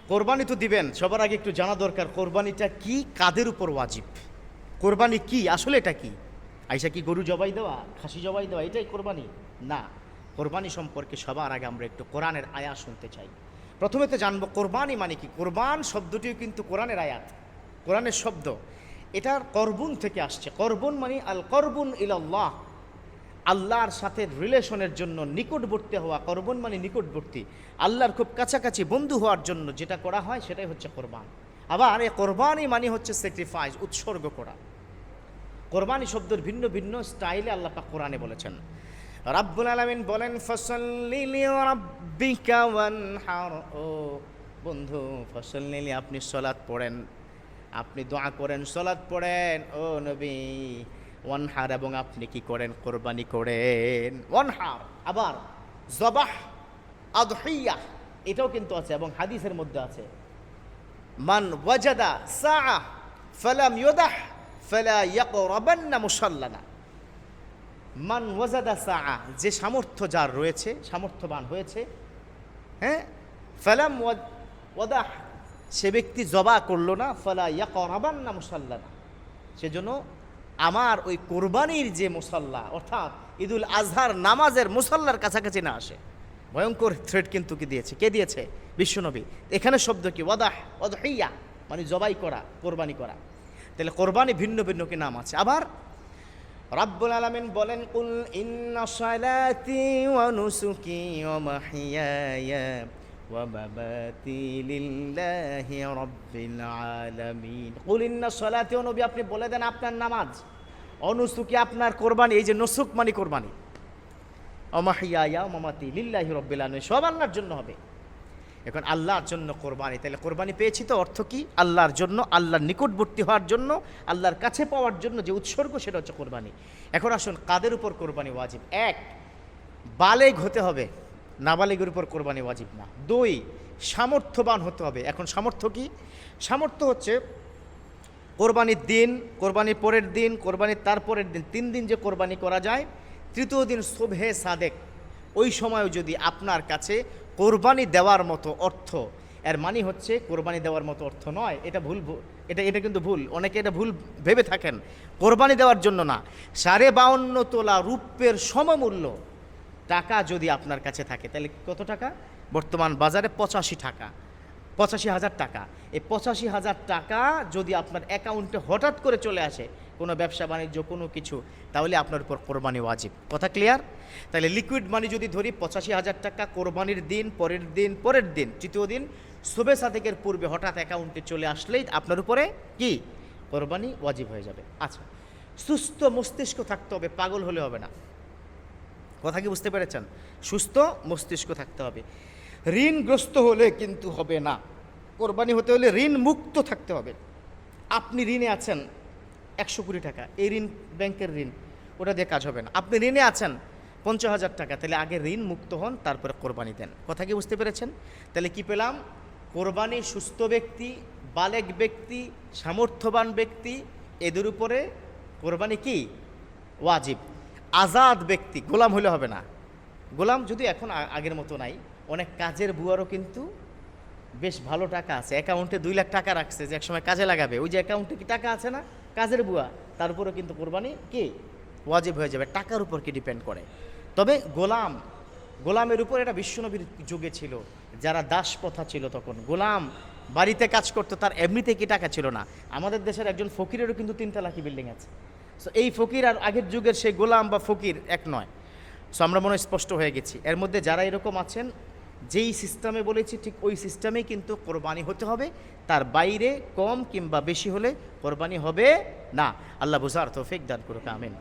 কোরবানি তো দিবেন, সবার আগে একটু জানা দরকার কোরবানিটা কি, কাদের উপর ওয়াজিব, কোরবানি কি আসলে, এটা কি? আইসা কি গরু জবাই দেওয়া, খাসি জবাই দেওয়া, এটাই কোরবানি? না। কোরবানি সম্পর্কে সবার আগে আমরা একটু কোরআনের আয়াত শুনতে চাই। প্রথমে তো জানবো কোরবানি মানে কি। কোরবান শব্দটিও কিন্তু কোরআনের আয়াত, কোরআনের শব্দ। এটার করবুন থেকে আসছে। করবুন মানে আল করবুন ইলাল্লাহ, আল্লাহর সাথে রিলেশনের জন্য নিকটবর্তী হওয়া। করবন মানে নিকটবর্তী, আল্লাহর খুব কাছাকাছি বন্ধু হওয়ার জন্য যেটা করা হয় সেটাই হচ্ছে কোরবান। আবার এই কোরবানি মানে হচ্ছে স্যাক্রিফাইস, উৎসর্গ করা। কোরবানি শব্দের ভিন্ন ভিন্ন স্টাইলে আল্লাহ পাক কোরআনে বলেছেন। রাব্বুল আলামিন বলেন ফাসাল্লি লিরাব্বিকা ওয়ানহার। ও বন্ধু, ফাসাল্লি, আপনি সালাত পড়েন, আপনি দোয়া করেন, সালাত পড়েন ও নবী। ওয়ানহার, এবং আপনি কি করেন, কোরবানি করেন। ওয়ানহার, আবার জবাহ, আদহিয়া, এটাও কিন্তু আছে এবং হাদিসের মধ্যে আছে। মান ওয়াজাদা সাআ ফালাম ইউদাহ ফালা ইয়াকরাবান্না মুসাল্লানা। মান ওয়াজাদা সাআ, যে সামর্থ্য যার রয়েছে, সামর্থ্যবান হয়েছে, হ্যাঁ, ফালাম ওয়াদাহ, সে ব্যক্তি জবা করলো না, ফালা ইয়াকরাবান্না মুসাল্লানা, সেজন্য আমার ওই কোরবানির যে মুসাল্লা অর্থাৎ ঈদুল আজহার নামাজের মুসাল্লার কাছাকাছি না আসে। ভয়ঙ্কর থ্রেট কিন্তু কি দিয়েছে, কে দিয়েছে? বিশ্বনবী। এখানে শব্দ কি? ওয়াদাহ, ওয়াদহিয়া মানে জবাই করা, কোরবানি করা। তাহলে কোরবানি ভিন্ন ভিন্ন কি নাম আছে। আবার রাব্বুল আলামিন বলেন কুল ইন্না সালাতি ওয়া নুসুকি ওয়া মাহইয়ায়া ওয়া মামাতি লিল্লাহি রাব্বিল আলামিন। কুল ইন্না সালাতি, ও নবী আপনি বলে দেন আপনার নামাজ, অনুসুকি আপনার কোরবানি, এই যে নুসুক মানে কোরবানি, ওয়া মাহইয়ায়া ওয়া মামাতি লিল্লাহি রাব্বিল আলামিন, সব আল্লাহর জন্য হবে। এখন আল্লাহর জন্য কোরবানি, তাহলে কোরবানি পেয়েছি তো অর্থ কি? আল্লাহর জন্য, আল্লাহর নিকটবর্তী হওয়ার জন্য, আল্লাহর কাছে পাওয়ার জন্য যে উৎসর্গ, সেটা হচ্ছে কোরবানি। এখন আসুন কাদের উপর কোরবানি ওয়াজিব। এক, বালেগ হতে হবে, নাবালেগের উপর কোরবানি ওয়াজিব না। দুই, সামর্থ্যবান হতে হবে। এখন সামর্থ্য কি? সামর্থ্য হচ্ছে কোরবানির দিন, কোরবানির পরের দিন, কোরবানির তারপরের দিন, 3 দিন যে কোরবানি করা যায়, তৃতীয় দিন সুবহে সাদেক, ওই সময়ও যদি আপনার কাছে কোরবানি দেওয়ার মতো অর্থ, এর মানে হচ্ছে কোরবানি দেওয়ার মতো অর্থ নয়, এটা ভুল, এটা কিন্তু ভুল, অনেকে এটা ভুল ভেবে থাকেন। কোরবানি দেওয়ার জন্য না, 52.5 তোলা রূপের সমমূল্য টাকা যদি আপনার কাছে থাকে, তাহলে কত টাকা? বর্তমান বাজারে 85 টাকা, 85,000 টাকা। এই 85,000 টাকা যদি আপনার অ্যাকাউন্টে হঠাৎ করে চলে আসে, কোনো ব্যবসা বাণিজ্য কোনো কিছু, তাহলে আপনার উপর কোরবানি ওয়াজিব। কথা ক্লিয়ার? তাহলে লিকুইড মানি যদি ধরি 85,000 টাকা, কোরবানির দিন, পরের দিন, তৃতীয় দিন সুবে সাদেকের পূর্বে হঠাৎ অ্যাকাউন্টে চলে আসলেই আপনার উপরে কি? কোরবানি ওয়াজিব হয়ে যাবে। আচ্ছা, সুস্থ মস্তিষ্ক থাকতে হবে, পাগল হলে হবে না। কথা কি বুঝতে পেরেছেন? সুস্থ মস্তিষ্ক থাকতে হবে। ঋণগ্রস্ত হলে কিন্তু হবে না। কোরবানি হতে হলে ঋণ মুক্ত থাকতে হবে। আপনি ঋণে আছেন 100 কোটি টাকা, এই ঋণ ব্যাংকের ঋণ, ওটা দিয়ে কাজ হবে না। আপনি ঋণে আছেন 50,000 টাকা, তাহলে আগে ঋণ মুক্ত হন, তারপরে কোরবানি দেন। কথা কি বুঝতে পেরেছেন? তাহলে কি পেলাম? কোরবানি সুস্থ ব্যক্তি, বালেগ ব্যক্তি, সামর্থ্যবান ব্যক্তি, এদের উপরে কোরবানি কি? ওয়াজিব। আজাদ ব্যক্তি, গোলাম হলে হবে না। গোলাম যদি এখন আগের মতো নাই, অনেক কাজের বুয়ারও কিন্তু বেশ ভালো টাকা আছে, অ্যাকাউন্টে 2 লাখ টাকা রাখছে যে একসময় কাজে লাগাবে, ওই যে অ্যাকাউন্টে কি টাকা আছে না, কাজের বুয়া, তার উপরেও কিন্তু কোরবানি কি? ওয়াজিব হয়ে যাবে। টাকার উপর কি ডিপেন্ড করে। তবে গোলামের উপর, এটা বিশ্বনবীর যুগে ছিল, যারা দাস প্রথা ছিল তখন গোলাম বাড়িতে কাজ করতো, তার এমনিতে কি টাকা ছিল না। আমাদের দেশের একজন ফকিরেরও কিন্তু 3 তালাকি বিল্ডিং আছে। সো এই ফকির আর আগের যুগের সেই গোলাম বা ফকির এক নয়। সো আমরা মনে হয় স্পষ্ট হয়ে গেছি। এর মধ্যে যারা এরকম আছেন, যেই সিস্টেমে বলেছি ঠিক ওই সিস্টেমেই কিন্তু কোরবানি হতে হবে, তার বাইরে কম কিংবা বেশি হলে কোরবানি হবে না। আল্লাহ বুঝার তৌফিক দান করুক, আমিন।